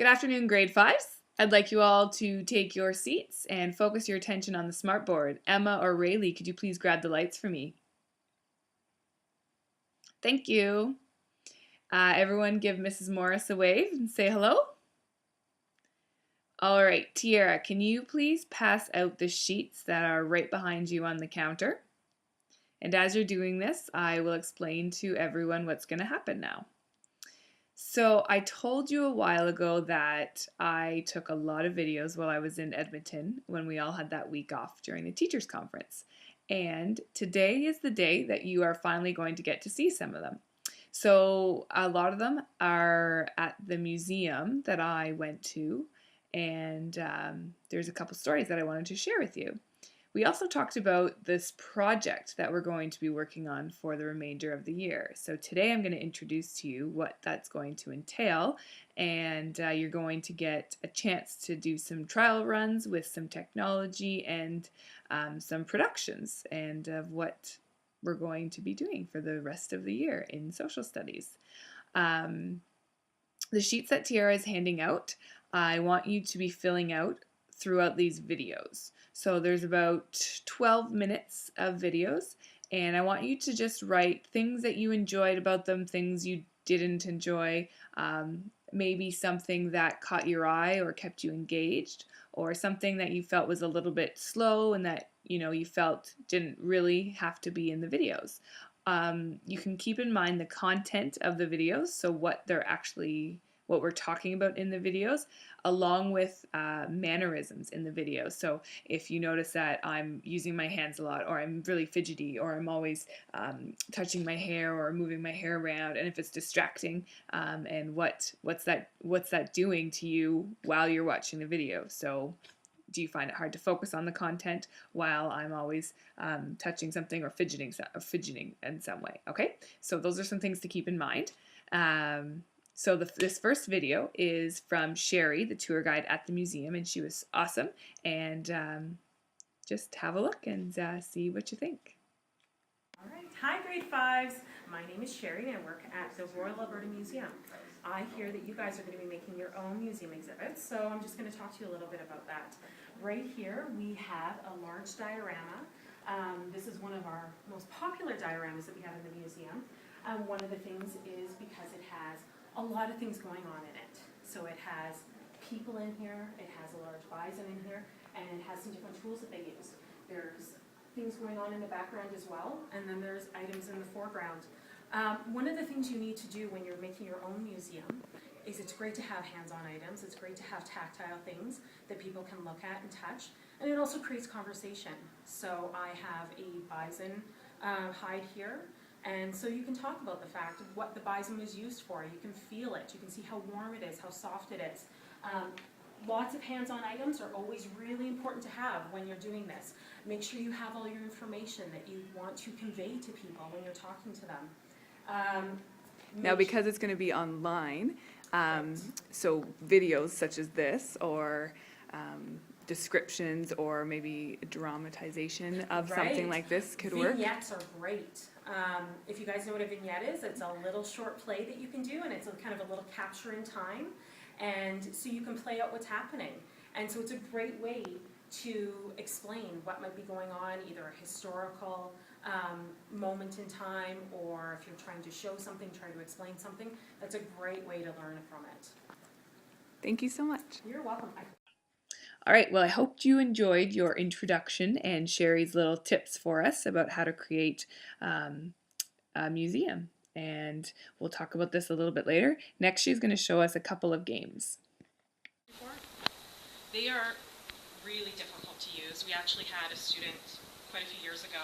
Good afternoon, grade fives. I'd like you all to take your seats and focus your attention on the smartboard. Emma or Rayleigh, could you please grab the lights for me? Thank you. Everyone give Mrs. Morris a wave and say hello. All right, Tiara, can you please pass out the sheets that are right behind you on the counter? And as you're doing this, I will explain to everyone what's going to happen now. So I told you a while ago that I took a lot of videos while I was in Edmonton when we all had that week off during the teachers conference. And today is the day that you are finally going to get to see some of them. So a lot of them are at the museum that I went to, and there's a couple stories that I wanted to share with you. We also talked about this project that we're going to be working on for the remainder of the year. So today I'm going to introduce to you what that's going to entail, and you're going to get a chance to do some trial runs with some technology and some productions and of what we're going to be doing for the rest of the year in social studies. The sheets that Tiara is handing out, I want you to be filling out throughout these videos. So there's about 12 minutes of videos, and I want you to just write things that you enjoyed about them, things you didn't enjoy, maybe something that caught your eye or kept you engaged, or something that you felt was a little bit slow and that you felt didn't really have to be in the videos. You can keep in mind the content of the videos, so what we're talking about in the videos, along with mannerisms in the video. So if you notice that I'm using my hands a lot, or I'm really fidgety, or I'm always touching my hair or moving my hair around, and if it's distracting, and what's that doing to you while you're watching the video. So do you find it hard to focus on the content while I'm always touching something or fidgeting in some way? Okay, so those are some things to keep in mind. So this first video is from Sherry, the tour guide at the museum, and she was awesome. And just have a look and see what you think. All right. Hi, grade fives. My name is Sherry, and I work at the Royal Alberta Museum. I hear that you guys are going to be making your own museum exhibits, so I'm just going to talk to you a little bit about that. Right here, we have a large diorama. This is one of our most popular dioramas that we have in the museum. One of the things is because it has a lot of things going on in it. So it has people in here, it has a large bison in here, and it has some different tools that they use. There's things going on in the background as well, and then there's items in the foreground. One of the things you need to do when you're making your own museum is it's great to have hands-on items, it's great to have tactile things that people can look at and touch, and it also creates conversation. So I have a bison hide here, and so you can talk about the fact of what the bison was used for. You can feel it, you can see how warm it is, how soft it is. Lots of hands-on items are always really important to have when you're doing this. Make sure you have all your information that you want to convey to people when you're talking to them. Now, because it's going to be online, so videos such as this, or descriptions, or maybe dramatization of something like this could work. Vignettes are great. If you guys know what a vignette is, it's a little short play that you can do, and it's a kind of a little capture in time. And so you can play out what's happening. And so it's a great way to explain what might be going on, either a historical moment in time, or if you're trying to show something, try to explain something. That's a great way to learn from it. Thank you so much. You're welcome. All right, well, I hope you enjoyed your introduction and Sherry's little tips for us about how to create a museum. And we'll talk about this a little bit later. Next, she's going to show us a couple of games. They are really difficult to use. We actually had a student quite a few years ago.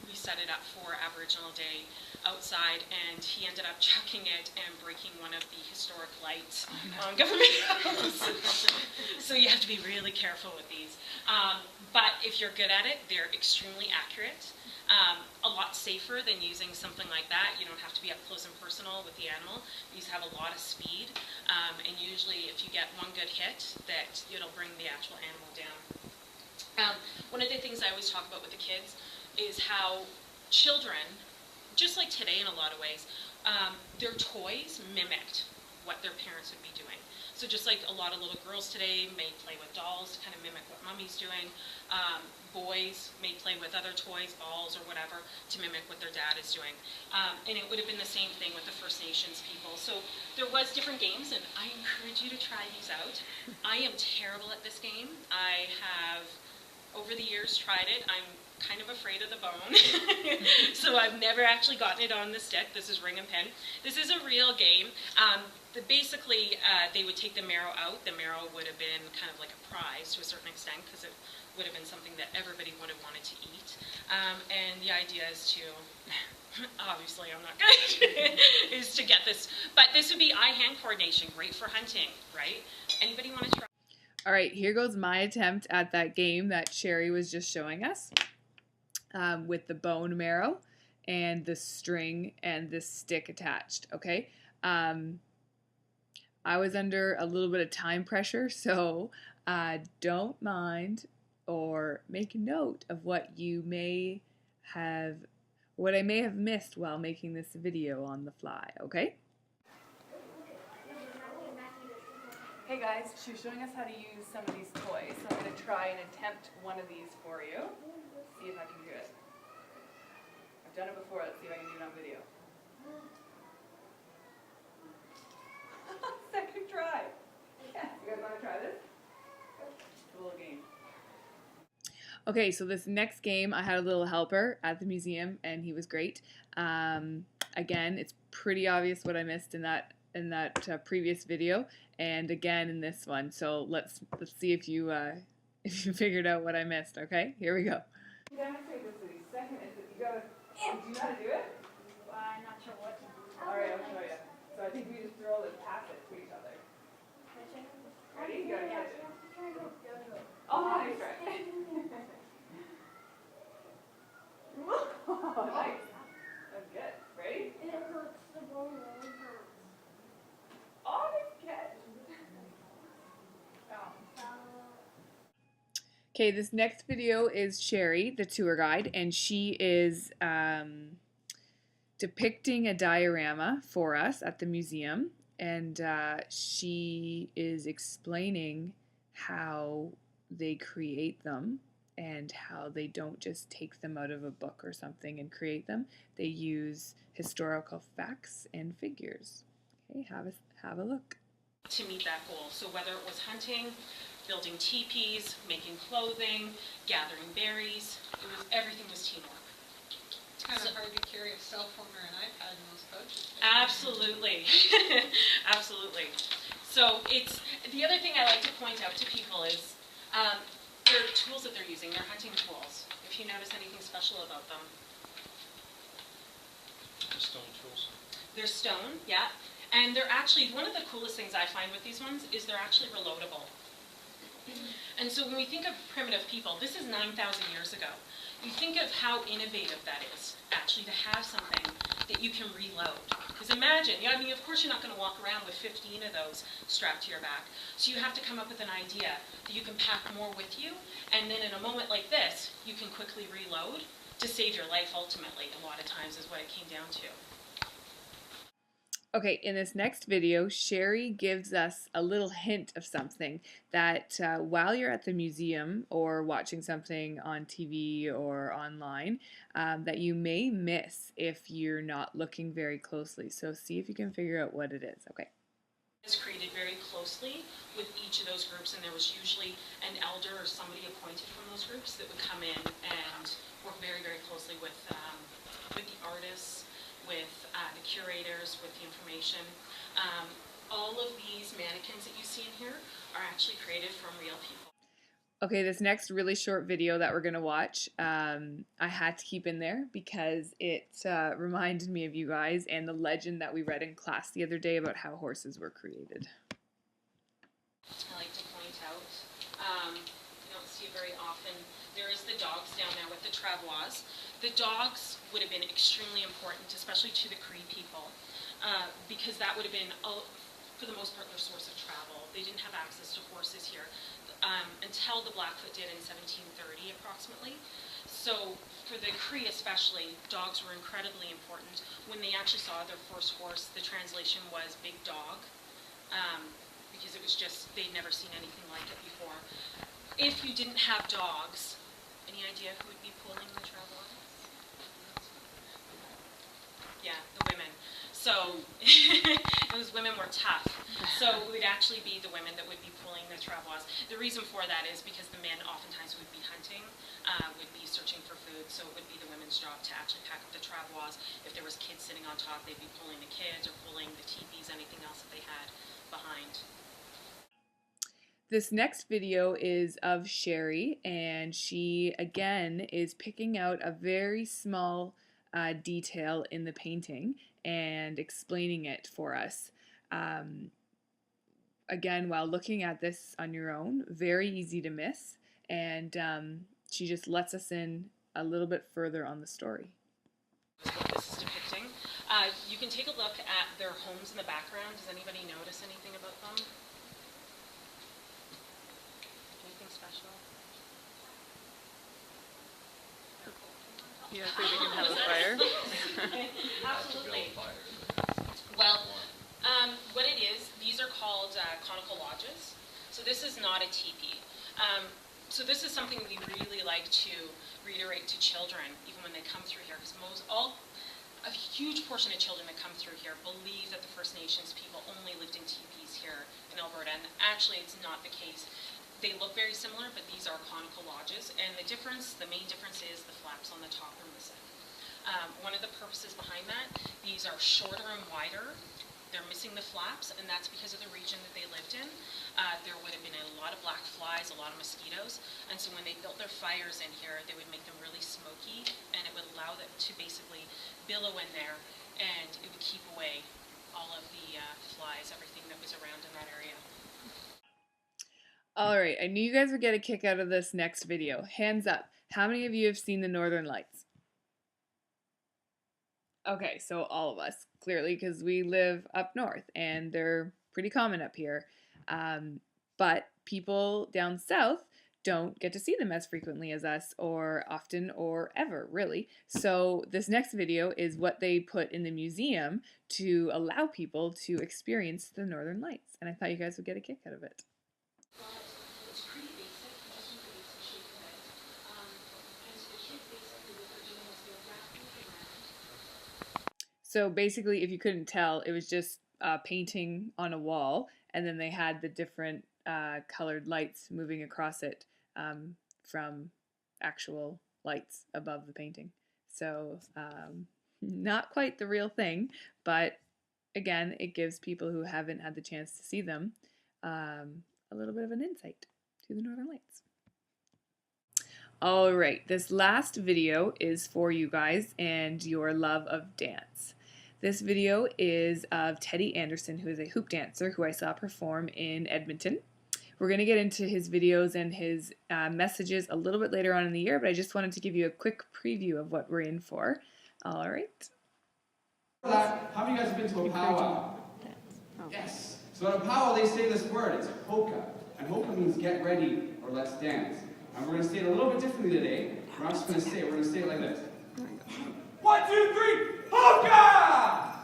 We set it up for Aboriginal Day outside, and he ended up chucking it and breaking one of the historic lights on Government House. So you have to be really careful with these. But if you're good at it, they're extremely accurate. A lot safer than using something like that. You don't have to be up close and personal with the animal. These have a lot of speed, and usually if you get one good hit, that it'll bring the actual animal down. One of the things I always talk about with the kids is how children, just like today in a lot of ways, their toys mimicked what their parents would be doing. So just like a lot of little girls today may play with dolls to kind of mimic what mommy's doing, boys may play with other toys, balls or whatever, to mimic what their dad is doing. And it would have been the same thing with the First Nations people. So there was different games, and I encourage you to try these out. I am terrible at this game. I have, over the years, tried it. I'm kind of afraid of the bone, so I've never actually gotten it on the stick. This is Ring and Pin. This is a real game. Basically, they would take the marrow out. The marrow would have been kind of like a prize to a certain extent, because it would have been something that everybody would have wanted to eat. And the idea is to, obviously I'm not good, is to get this. But this would be eye-hand coordination, great for hunting, right? Anybody want to try? All right, here goes my attempt at that game that Sherry was just showing us, with the bone marrow and the string and the stick attached, okay? I was under a little bit of time pressure, so don't mind or make note of what I may have missed while making this video on the fly, okay? Hey guys, she's showing us how to use some of these toys, so I'm going to try and attempt one of these for you. See if I can do it. I've done it before, let's see if I can do it on video. Second try. Yeah, you guys want to try this? It's a little game. Okay, so this next game, I had a little helper at the museum, and he was great. Again, it's pretty obvious what I missed in that previous video, and again in this one. So let's see if you figured out what I missed. Okay, here we go. You gotta say this to me. Second is that you gotta. Do you know how to do it? I'm not sure what to do. All right, I'll show you. So I think we just throw this pass it to each other. Ready? You gotta catch it. Oh, nice try. Nice. That's good. Ready? Oh, nice catch. Okay, this next video is Sherry, the tour guide, and she is depicting a diorama for us at the museum, and she is explaining how they create them and how they don't just take them out of a book or something and create them. They use historical facts and figures. Okay, have a look. To meet that goal. So whether it was hunting, building teepees, making clothing, gathering berries, everything was teamwork. It's kind of hard to carry a cell phone or an iPad in those pouches. Absolutely. Absolutely. So it's the other thing I like to point out to people is their tools that they're using, their hunting tools. If you notice anything special about them. The stone tools. They're stone, yeah. And they're actually, one of the coolest things I find with these ones is they're actually reloadable. And so when we think of primitive people, this is 9,000 years ago. You think of how innovative that is, actually, to have something that you can reload. Because imagine, I mean, of course you're not going to walk around with 15 of those strapped to your back. So you have to come up with an idea that you can pack more with you, and then in a moment like this, you can quickly reload to save your life ultimately, a lot of times is what it came down to. Okay, in this next video, Sherry gives us a little hint of something that while you're at the museum or watching something on TV or online, that you may miss if you're not looking very closely. So see if you can figure out what it is. Okay. It's created very closely with each of those groups, and there was usually an elder or somebody appointed from those groups that would come in and work very, very closely with the artists, with the curators, with the information. All of these mannequins that you see in here are actually created from real people. Okay, this next really short video that we're going to watch, I had to keep in there because it reminded me of you guys and the legend that we read in class the other day about how horses were created. I like to point out, you don't see it very often, there is the dogs down there with the travois. The dogs would have been extremely important, especially to the Cree people, because that would have been, for the most part, their source of travel. They didn't have access to horses here until the Blackfoot did in 1730 approximately. So for the Cree especially, dogs were incredibly important. When they actually saw their first horse, the translation was big dog. because it was just, they'd never seen anything like it before. If you didn't have dogs, any idea who would be pulling the travois? Yeah, the women. So those women were tough. So it would actually be the women that would be pulling the travois. The reason for that is because the men oftentimes would be hunting, would be searching for food, so it would be the women's job to actually pack up the travois. If there was kids sitting on top, they'd be pulling the kids or pulling the teepees, anything else that they had behind. This next video is of Sherry, and she again is picking out a very small detail in the painting and explaining it for us. Again, while looking at this on your own, very easy to miss, and she just lets us in a little bit further on the story. What this is depicting. You can take a look at their homes in the background. Does anybody notice anything about them? Anything special? You don't think we can have a fire? Absolutely. Well, what it is, these are called conical lodges. So this is not a teepee. So this is something we really like to reiterate to children, even when they come through here, because a huge portion of children that come through here believe that the First Nations people only lived in teepees here in Alberta, and actually it's not the case. They look very similar, but these are conical lodges, and the main difference is the flaps on the top are missing. One of the purposes behind that, these are shorter and wider. They're missing the flaps, and that's because of the region that they lived in. There would have been a lot of black flies, a lot of mosquitoes, and so when they built their fires in here, they would make them really smoky, and it would allow them to basically billow in there, and it would keep away all of the flies, everything that was around in that area. Alright, I knew you guys would get a kick out of this next video. Hands up. How many of you have seen the Northern Lights? Okay, so all of us, clearly, because we live up north and they're pretty common up here. But people down south don't get to see them as frequently as us, or often, or ever, really. So this next video is what they put in the museum to allow people to experience the Northern Lights. And I thought you guys would get a kick out of it. It's pretty basic, just with the basic shape of it. And so the kids basically what they're doing is they're wrapping it around. So basically, if you couldn't tell, it was just painting on a wall, and then they had the different colored lights moving across it from actual lights above the painting. So not quite the real thing, but again, it gives people who haven't had the chance to see them a little bit of an insight to the Northern Lights. Alright, this last video is for you guys and your love of dance. This video is of Teddy Anderson, who is a hoop dancer who I saw perform in Edmonton. We're going to get into his videos and his messages a little bit later on in the year, but I just wanted to give you a quick preview of what we're in for. Alright. How many of you guys have been to a powwow? Yes. So at a powwow they say this word, it's hoka. And hoka means get ready or let's dance. And we're going to say it a little bit differently today. We're not just going to say it, we're going to say it like this. 1, 2, 3, hoka!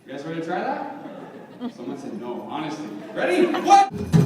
You guys ready to try that? Someone said no, honestly. Ready? 1!